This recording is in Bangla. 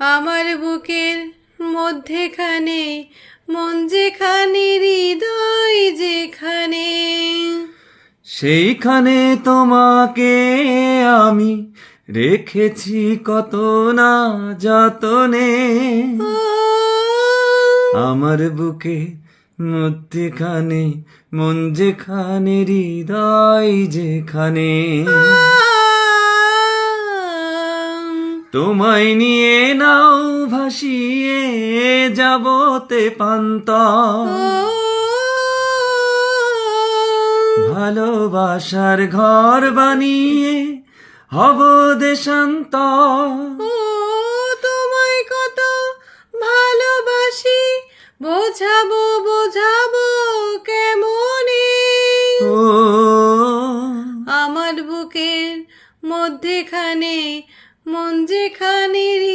আমার বুকের মধ্যেখানে মন যেখানে হৃদয় যেখানে, সেইখানে তোমাকে আমি রেখেছি কত না যতনে। ও আমার বুকে মধ্যেখানে মন যেখানে হৃদয় যেখানে, তোমায় নিয়ে নাও ভাসিয়ে যাবতে পান্তা, ভালোবাসার ঘর বানিয়ে হব দেশান্তর।